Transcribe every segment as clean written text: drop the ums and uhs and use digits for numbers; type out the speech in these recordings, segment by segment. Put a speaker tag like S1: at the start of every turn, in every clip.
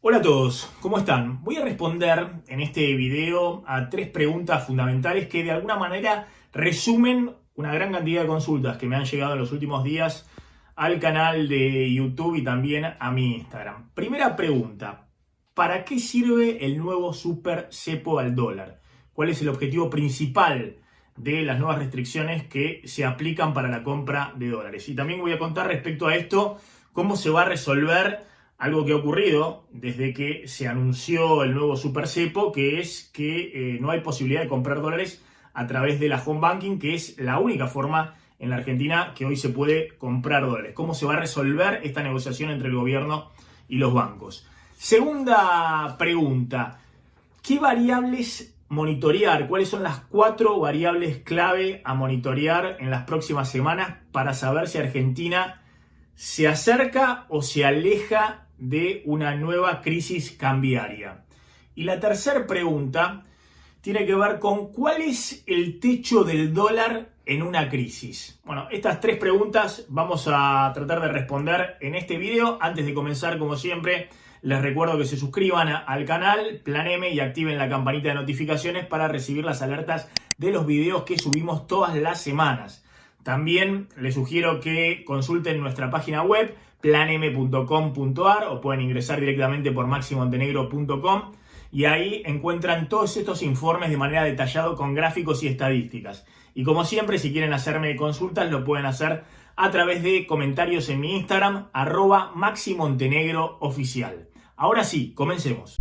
S1: Hola a todos, ¿cómo están? Voy a responder en este video a tres preguntas fundamentales que de alguna manera resumen una gran cantidad de consultas que me han llegado en los últimos días al canal de YouTube y también a mi Instagram. Primera pregunta, ¿para qué sirve el nuevo super cepo al dólar? ¿Cuál es el objetivo principal de las nuevas restricciones que se aplican para la compra de dólares? Y también voy a contar respecto a esto cómo se va a resolver algo que ha ocurrido desde que se anunció el nuevo super cepo, que es que no hay posibilidad de comprar dólares a través de la home banking, que es la única forma en la Argentina que hoy se puede comprar dólares. ¿Cómo se va a resolver esta negociación entre el gobierno y los bancos? Segunda pregunta, ¿qué variables monitorear? ¿Cuáles son las 4 variables clave a monitorear en las próximas semanas para saber si Argentina se acerca o se aleja de una nueva crisis cambiaria? Y la tercera pregunta tiene que ver con ¿cuál es el techo del dólar en una crisis? Bueno, estas tres preguntas vamos a tratar de responder en este video. Antes de comenzar, como siempre, les recuerdo que se suscriban al canal Plan M y activen la campanita de notificaciones para recibir las alertas de los videos que subimos todas las semanas. También les sugiero que consulten nuestra página web planm.com.ar o pueden ingresar directamente por maximontenegro.com y ahí encuentran todos estos informes de manera detallada con gráficos y estadísticas. Y como siempre, si quieren hacerme consultas, lo pueden hacer a través de comentarios en mi Instagram, @maximontenegrooficial. Ahora sí, comencemos.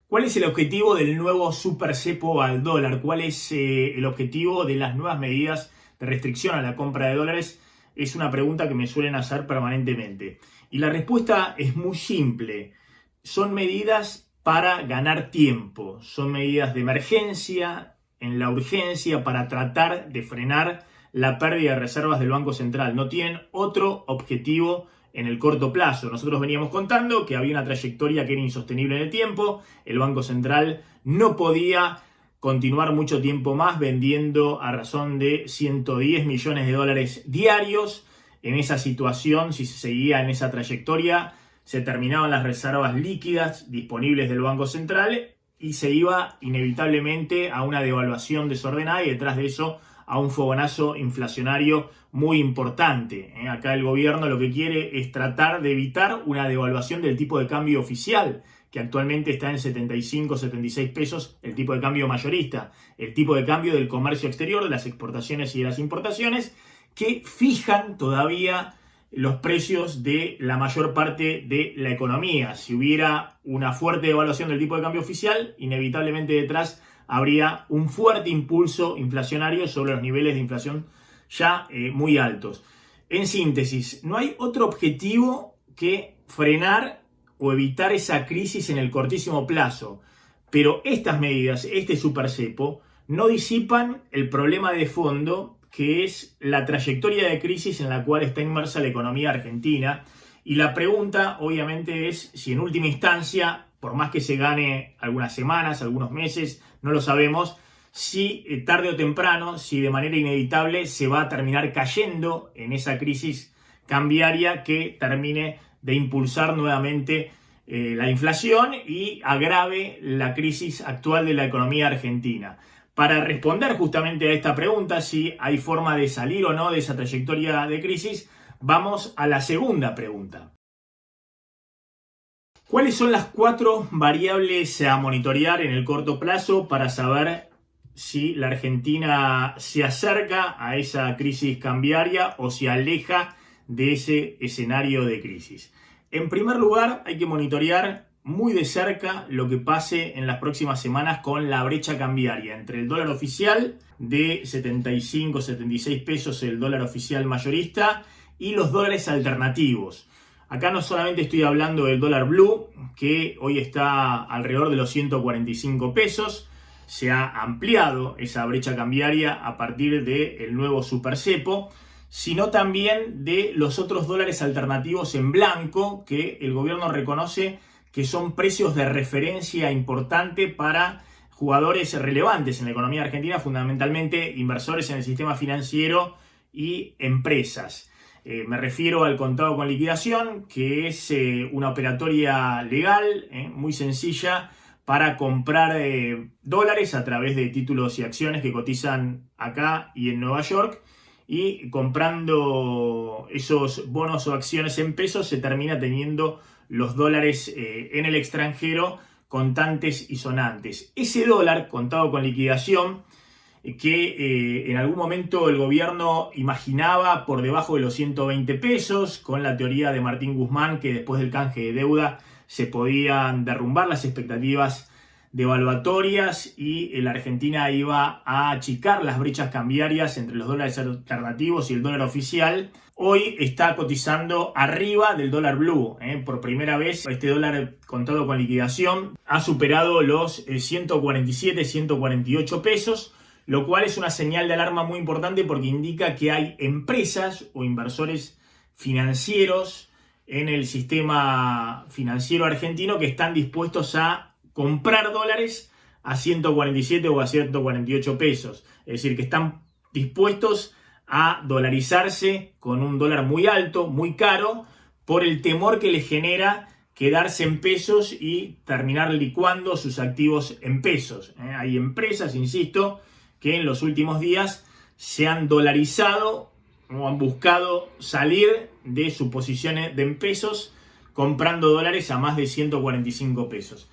S1: ¿Cuál es el objetivo del nuevo super cepo al dólar? ¿Cuál es el objetivo de las nuevas medidas de restricción a la compra de dólares? Es una pregunta que me suelen hacer permanentemente. Y la respuesta es muy simple. Son medidas para ganar tiempo. Son medidas de emergencia, en la urgencia, para tratar de frenar la pérdida de reservas del Banco Central. No tienen otro objetivo en el corto plazo. Nosotros veníamos contando que había una trayectoria que era insostenible en el tiempo. El Banco Central no podía continuar mucho tiempo más vendiendo a razón de 110 millones de dólares diarios. En esa situación, si se seguía en esa trayectoria, se terminaban las reservas líquidas disponibles del Banco Central y se iba inevitablemente a una devaluación desordenada y detrás de eso a un fogonazo inflacionario muy importante. Acá el gobierno lo que quiere es tratar de evitar una devaluación del tipo de cambio oficial, que actualmente está en 75, 76 pesos, el tipo de cambio mayorista, el tipo de cambio del comercio exterior, de las exportaciones y de las importaciones, que fijan todavía los precios de la mayor parte de la economía. Si hubiera una fuerte devaluación del tipo de cambio oficial, inevitablemente detrás habría un fuerte impulso inflacionario sobre los niveles de inflación ya muy altos. En síntesis, no hay otro objetivo que frenar o evitar esa crisis en el cortísimo plazo. Pero estas medidas, este super cepo, no disipan el problema de fondo, que es la trayectoria de crisis en la cual está inmersa la economía argentina. Y la pregunta, obviamente, es si en última instancia, por más que se gane algunas semanas, algunos meses, no lo sabemos, si tarde o temprano, si de manera inevitable se va a terminar cayendo en esa crisis cambiaria que termine de impulsar nuevamente la inflación y agrave la crisis actual de la economía argentina. Para responder justamente a esta pregunta, si hay forma de salir o no de esa trayectoria de crisis, vamos a la segunda pregunta. ¿Cuáles son las 4 variables a monitorear en el corto plazo para saber si la Argentina se acerca a esa crisis cambiaria o se aleja de ese escenario de crisis? En primer lugar, hay que monitorear muy de cerca lo que pase en las próximas semanas con la brecha cambiaria entre el dólar oficial de 75, 76 pesos, el dólar oficial mayorista, y los dólares alternativos. Acá no solamente estoy hablando del dólar blue, que hoy está alrededor de los 145 pesos, se ha ampliado esa brecha cambiaria a partir del nuevo super cepo, sino también de los otros dólares alternativos en blanco que el gobierno reconoce que son precios de referencia importante para jugadores relevantes en la economía argentina, fundamentalmente inversores en el sistema financiero y empresas. Me refiero al contado con liquidación, que es una operatoria legal muy sencilla para comprar dólares a través de títulos y acciones que cotizan acá y en Nueva York. Y comprando esos bonos o acciones en pesos se termina teniendo los dólares en el extranjero contantes y sonantes. Ese dólar contado con liquidación que en algún momento el gobierno imaginaba por debajo de los 120 pesos, con la teoría de Martín Guzmán que después del canje de deuda se podían derrumbar las expectativas devaluatorias y la Argentina iba a achicar las brechas cambiarias entre los dólares alternativos y el dólar oficial. Hoy está cotizando arriba del dólar blue. Por primera vez este dólar contado con liquidación ha superado los 147, 148 pesos, lo cual es una señal de alarma muy importante porque indica que hay empresas o inversores financieros en el sistema financiero argentino que están dispuestos a comprar dólares a 147 o a 148 pesos. Es decir, que están dispuestos a dolarizarse con un dólar muy alto, muy caro, por el temor que les genera quedarse en pesos y terminar licuando sus activos en pesos. Hay empresas, insisto, que en los últimos días se han dolarizado o han buscado salir de su posición en pesos comprando dólares a más de 145 pesos.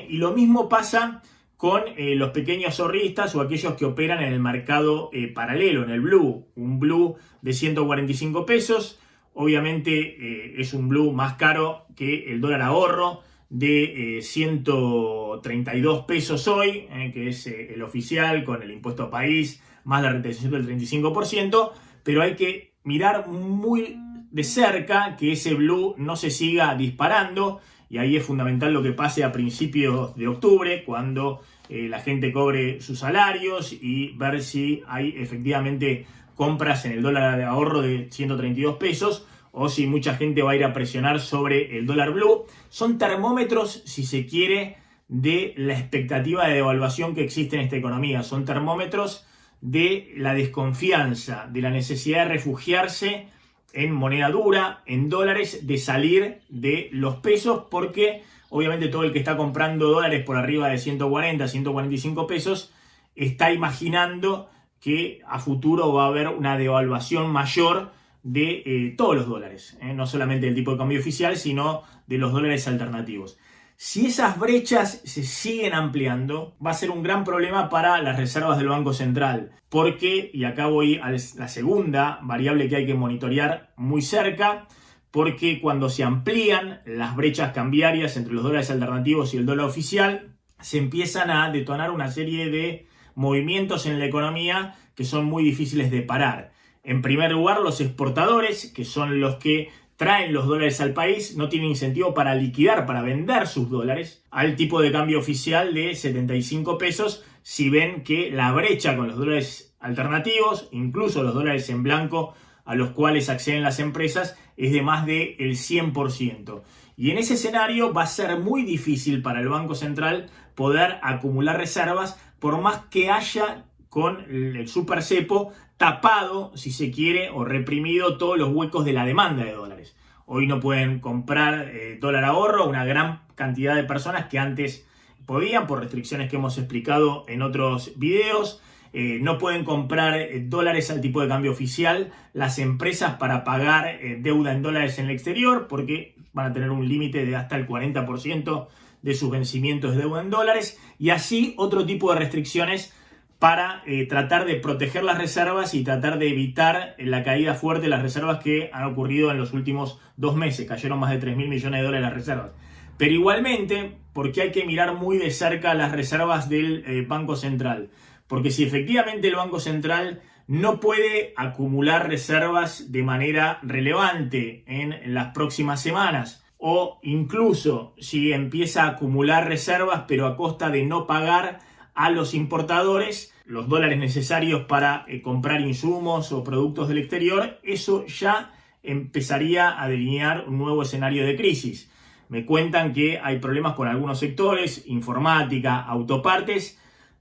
S1: Y lo mismo pasa con los pequeños ahorristas o aquellos que operan en el mercado paralelo, en el blue. Un blue de 145 pesos, obviamente es un blue más caro que el dólar ahorro de 132 pesos hoy, que es el oficial con el impuesto a país, más la retención del 35%, pero hay que mirar muy de cerca que ese blue no se siga disparando. Y ahí es fundamental lo que pase a principios de octubre, cuando la gente cobre sus salarios y ver si hay efectivamente compras en el dólar de ahorro de 132 pesos o si mucha gente va a ir a presionar sobre el dólar blue. Son termómetros, si se quiere, de la expectativa de devaluación que existe en esta economía. Son termómetros de la desconfianza, de la necesidad de refugiarse en moneda dura, en dólares, de salir de los pesos, porque obviamente todo el que está comprando dólares por arriba de 140, 145 pesos está imaginando que a futuro va a haber una devaluación mayor de todos los dólares, no solamente del tipo de cambio oficial, sino de los dólares alternativos. Si esas brechas se siguen ampliando, va a ser un gran problema para las reservas del Banco Central, porque, y acá voy a la segunda variable que hay que monitorear muy cerca, porque cuando se amplían las brechas cambiarias entre los dólares alternativos y el dólar oficial, se empiezan a detonar una serie de movimientos en la economía que son muy difíciles de parar. En primer lugar, los exportadores, que son los que traen los dólares al país, no tienen incentivo para liquidar, para vender sus dólares al tipo de cambio oficial de 75 pesos, si ven que la brecha con los dólares alternativos, incluso los dólares en blanco a los cuales acceden las empresas, es de más del 100%. Y en ese escenario va a ser muy difícil para el Banco Central poder acumular reservas, por más que haya con el super cepo tapado, si se quiere, o reprimido todos los huecos de la demanda de dólares. Hoy no pueden comprar dólar ahorro una gran cantidad de personas que antes podían, por restricciones que hemos explicado en otros videos. No pueden comprar dólares al tipo de cambio oficial las empresas para pagar deuda en dólares en el exterior, porque van a tener un límite de hasta el 40% de sus vencimientos de deuda en dólares, y así otro tipo de restricciones para tratar de proteger las reservas y tratar de evitar la caída fuerte de las reservas que han ocurrido en los últimos 2 meses. Cayeron más de 3.000 millones de dólares las reservas. Pero igualmente, porque hay que mirar muy de cerca las reservas del Banco Central. Porque si efectivamente el Banco Central no puede acumular reservas de manera relevante en las próximas semanas, o incluso si empieza a acumular reservas pero a costa de no pagar a los importadores los dólares necesarios para comprar insumos o productos del exterior, eso ya empezaría a delinear un nuevo escenario de crisis. Me cuentan que hay problemas con algunos sectores, informática, autopartes.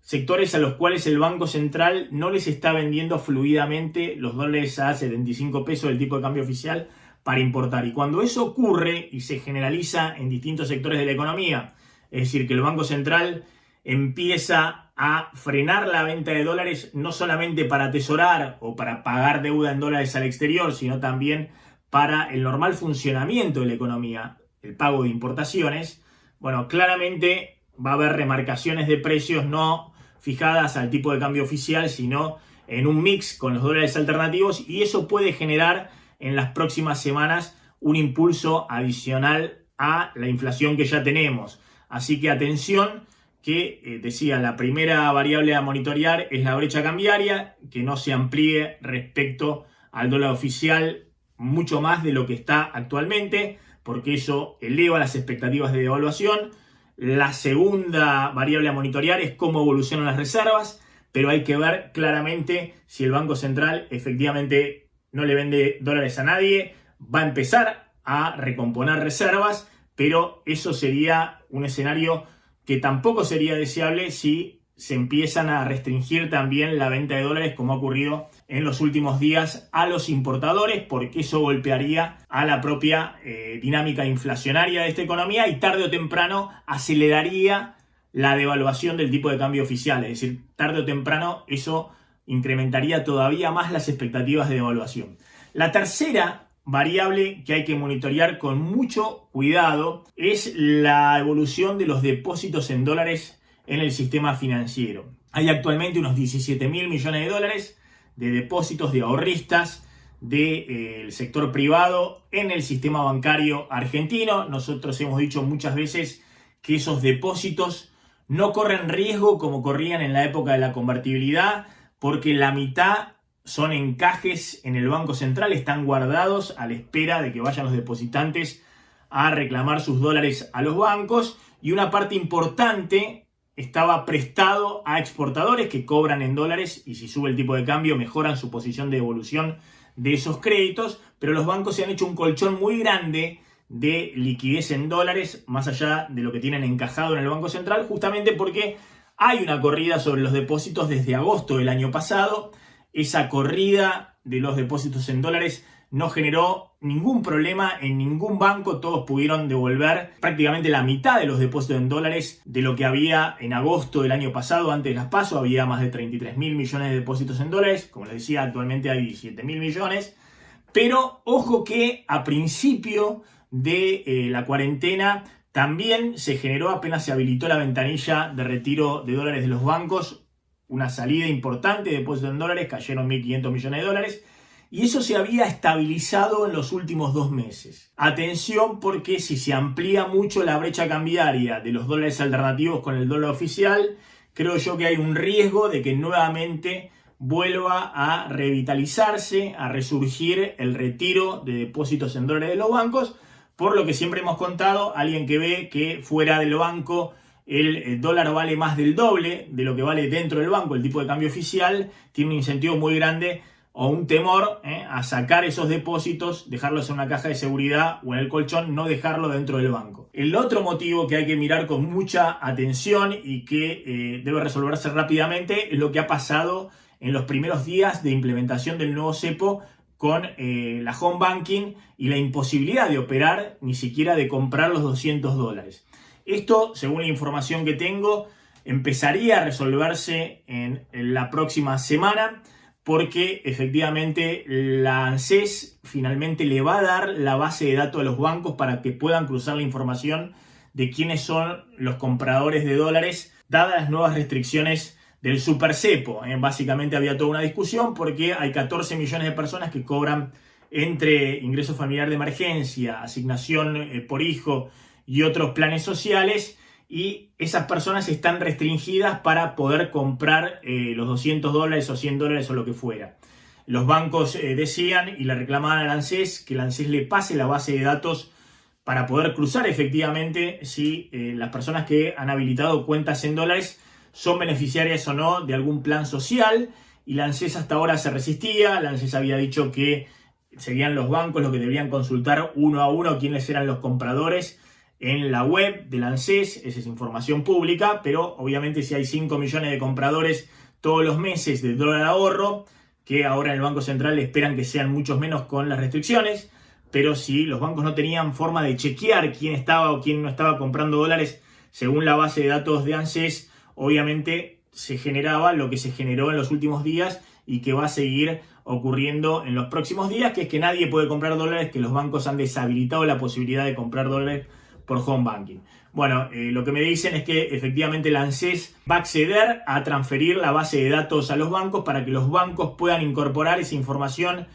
S1: sectores a los cuales el Banco Central no les está vendiendo fluidamente los dólares a 75 pesos del tipo de cambio oficial para importar. Y cuando eso ocurre y se generaliza en distintos sectores de la economía, es decir, que el Banco Central empieza a frenar la venta de dólares no solamente para atesorar o para pagar deuda en dólares al exterior, sino también para el normal funcionamiento de la economía, el pago de importaciones, bueno, claramente va a haber remarcaciones de precios no fijadas al tipo de cambio oficial, sino en un mix con los dólares alternativos, y eso puede generar en las próximas semanas un impulso adicional a la inflación que ya tenemos. Así que atención, que decía, la primera variable a monitorear es la brecha cambiaria, que no se amplíe respecto al dólar oficial mucho más de lo que está actualmente, porque eso eleva las expectativas de devaluación. La segunda variable a monitorear es cómo evolucionan las reservas, pero hay que ver claramente si el Banco Central efectivamente no le vende dólares a nadie, va a empezar a recomponer reservas, pero eso sería un escenario que tampoco sería deseable si se empiezan a restringir también la venta de dólares, como ha ocurrido en los últimos días, a los importadores, porque eso golpearía a la propia dinámica inflacionaria de esta economía y tarde o temprano aceleraría la devaluación del tipo de cambio oficial. Es decir, tarde o temprano eso incrementaría todavía más las expectativas de devaluación. La tercera variable que hay que monitorear con mucho cuidado es la evolución de los depósitos en dólares en el sistema financiero. Hay actualmente unos 17.000 millones de dólares de depósitos de ahorristas del sector privado en el sistema bancario argentino. Nosotros hemos dicho muchas veces que esos depósitos no corren riesgo como corrían en la época de la convertibilidad, porque la mitad son encajes en el Banco Central, están guardados a la espera de que vayan los depositantes a reclamar sus dólares a los bancos, y una parte importante estaba prestado a exportadores que cobran en dólares, y si sube el tipo de cambio mejoran su posición de devolución de esos créditos, pero los bancos se han hecho un colchón muy grande de liquidez en dólares, más allá de lo que tienen encajado en el Banco Central, justamente porque hay una corrida sobre los depósitos desde agosto del año pasado. Esa corrida de los depósitos en dólares no generó ningún problema en ningún banco, todos pudieron devolver prácticamente la mitad de los depósitos en dólares de lo que había en agosto del año pasado. Antes de las PASO había más de 33.000 millones de depósitos en dólares, como les decía, actualmente hay 17.000 millones, pero ojo que a principio de la cuarentena también se generó, apenas se habilitó la ventanilla de retiro de dólares de los bancos, una salida importante de depósitos en dólares, cayeron 1.500 millones de dólares, y eso se había estabilizado en los últimos 2 meses. Atención, porque si se amplía mucho la brecha cambiaria de los dólares alternativos con el dólar oficial, creo yo que hay un riesgo de que nuevamente vuelva a revitalizarse, a resurgir el retiro de depósitos en dólares de los bancos, por lo que siempre hemos contado, alguien que ve que fuera del banco el dólar vale más del doble de lo que vale dentro del banco, el tipo de cambio oficial, tiene un incentivo muy grande o un temor a sacar esos depósitos, dejarlos en una caja de seguridad o en el colchón, no dejarlo dentro del banco. El otro motivo que hay que mirar con mucha atención y que debe resolverse rápidamente es lo que ha pasado en los primeros días de implementación del nuevo cepo con la home banking y la imposibilidad de operar, ni siquiera de comprar los 200 dólares. Esto, según la información que tengo, empezaría a resolverse en la próxima semana, porque efectivamente la ANSES finalmente le va a dar la base de datos a los bancos para que puedan cruzar la información de quiénes son los compradores de dólares, dadas las nuevas restricciones del super cepo. Básicamente había toda una discusión porque hay 14 millones de personas que cobran entre ingreso familiar de emergencia, asignación por hijo y otros planes sociales, y esas personas están restringidas para poder comprar los 200 dólares o 100 dólares o lo que fuera. Los bancos decían y le reclamaban al ANSES que el ANSES le pase la base de datos para poder cruzar efectivamente si las personas que han habilitado cuentas en dólares son beneficiarias o no de algún plan social, y la ANSES hasta ahora se resistía. La ANSES había dicho que serían los bancos los que deberían consultar uno a uno quiénes eran los compradores en la web del ANSES, esa es información pública, pero obviamente si hay 5 millones de compradores todos los meses del dólar ahorro, que ahora en el Banco Central esperan que sean muchos menos con las restricciones, pero si los bancos no tenían forma de chequear quién estaba o quién no estaba comprando dólares según la base de datos de ANSES, obviamente se generaba lo que se generó en los últimos días y que va a seguir ocurriendo en los próximos días, que es que nadie puede comprar dólares, que los bancos han deshabilitado la posibilidad de comprar dólares por home banking. Bueno, lo que me dicen es que efectivamente la ANSES va a acceder a transferir la base de datos a los bancos para que los bancos puedan incorporar esa información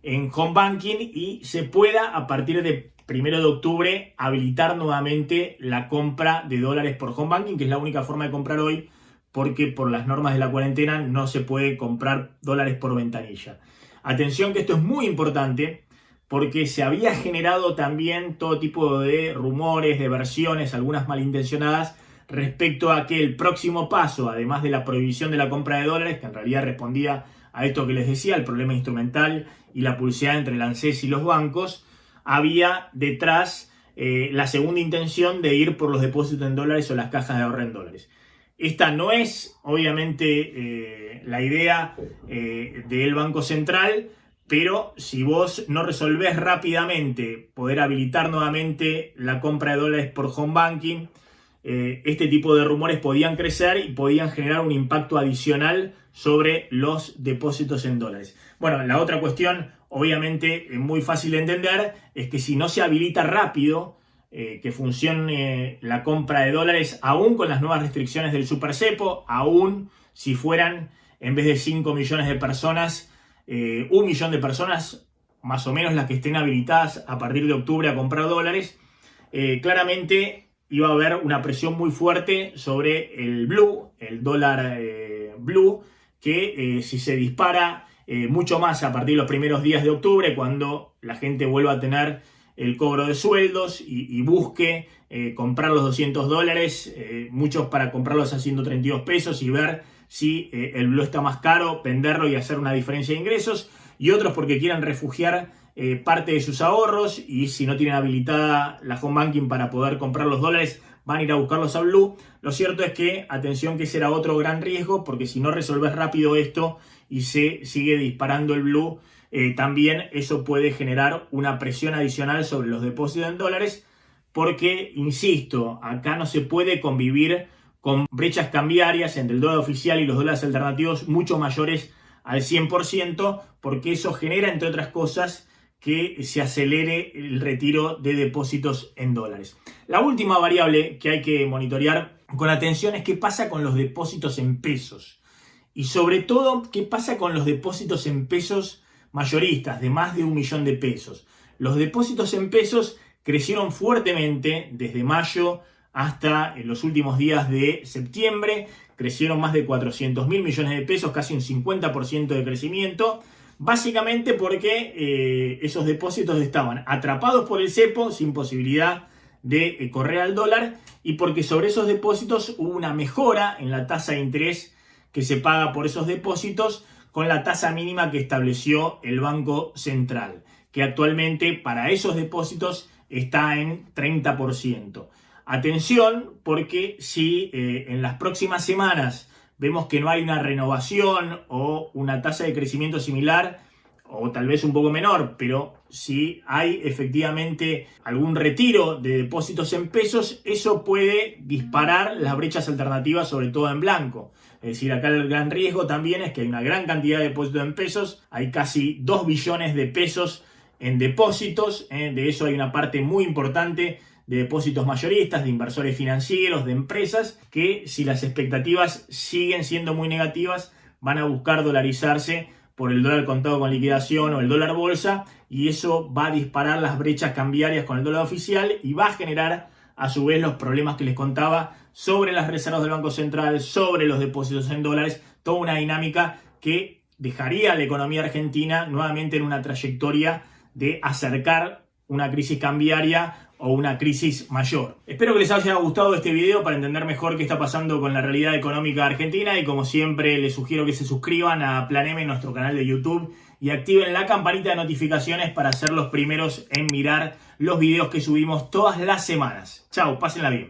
S1: en home banking y se pueda a partir de 1 de octubre habilitar nuevamente la compra de dólares por home banking, que es la única forma de comprar hoy, porque por las normas de la cuarentena no se puede comprar dólares por ventanilla. Atención que esto es muy importante, porque se había generado también todo tipo de rumores, de versiones, algunas malintencionadas, respecto a que el próximo paso, además de la prohibición de la compra de dólares, que en realidad respondía a esto que les decía, el problema instrumental y la pulseada entre el ANSES y los bancos, había detrás la segunda intención de ir por los depósitos en dólares o las cajas de ahorro en dólares. Esta no es, obviamente, la idea del Banco Central, pero si vos no resolvés rápidamente poder habilitar nuevamente la compra de dólares por home banking, este tipo de rumores podían crecer y podían generar un impacto adicional sobre los depósitos en dólares. Bueno, la otra cuestión, obviamente muy fácil de entender, es que si no se habilita rápido que funcione la compra de dólares, aún con las nuevas restricciones del super cepo, aún si fueran, en vez de 5 millones de personas, 1 millón de personas, más o menos las que estén habilitadas a partir de octubre a comprar dólares, claramente iba a haber una presión muy fuerte sobre el blue, el dólar blue, que si se dispara mucho más a partir de los primeros días de octubre, cuando la gente vuelva a tener el cobro de sueldos y busque comprar los 200 dólares, muchos para comprarlos a 132 pesos y ver si el blue está más caro, venderlo y hacer una diferencia de ingresos, y otros porque quieran refugiar parte de sus ahorros y si no tienen habilitada la home banking para poder comprar los dólares, van a ir a buscarlos a blue. Lo cierto es que, atención, que ese era otro gran riesgo, porque si no resolves rápido esto y se sigue disparando el blue, también eso puede generar una presión adicional sobre los depósitos en dólares, porque, insisto, acá no se puede convivir con brechas cambiarias entre el dólar oficial y los dólares alternativos mucho mayores al 100%, porque eso genera, entre otras cosas, que se acelere el retiro de depósitos en dólares. La última variable que hay que monitorear con atención es qué pasa con los depósitos en pesos. Y sobre todo, qué pasa con los depósitos en pesos mayoristas de más de 1 millón de pesos. Los depósitos en pesos crecieron fuertemente desde mayo hasta en los últimos días de septiembre. Crecieron más de 400.000 millones de pesos, casi un 50% de crecimiento. Básicamente porque esos depósitos estaban atrapados por el cepo sin posibilidad de correr al dólar y porque sobre esos depósitos hubo una mejora en la tasa de interés que se paga por esos depósitos con la tasa mínima que estableció el Banco Central, que actualmente para esos depósitos está en 30%. Atención, porque si en las próximas semanas vemos que no hay una renovación o una tasa de crecimiento similar, o tal vez un poco menor, pero si hay efectivamente algún retiro de depósitos en pesos, eso puede disparar las brechas alternativas, sobre todo en blanco. Es decir, acá el gran riesgo también es que hay una gran cantidad de depósitos en pesos, hay casi 2 billones de pesos en depósitos, de eso hay una parte muy importante de depósitos mayoristas, de inversores financieros, de empresas, que si las expectativas siguen siendo muy negativas, van a buscar dolarizarse por el dólar contado con liquidación o el dólar bolsa, y eso va a disparar las brechas cambiarias con el dólar oficial y va a generar a su vez los problemas que les contaba sobre las reservas del Banco Central, sobre los depósitos en dólares, toda una dinámica que dejaría a la economía argentina nuevamente en una trayectoria de acercar una crisis cambiaria o una crisis mayor. Espero que les haya gustado este video para entender mejor qué está pasando con la realidad económica argentina, y como siempre les sugiero que se suscriban a Plan M, nuestro canal de YouTube, y activen la campanita de notificaciones para ser los primeros en mirar los videos que subimos todas las semanas. Chao, pásenla bien.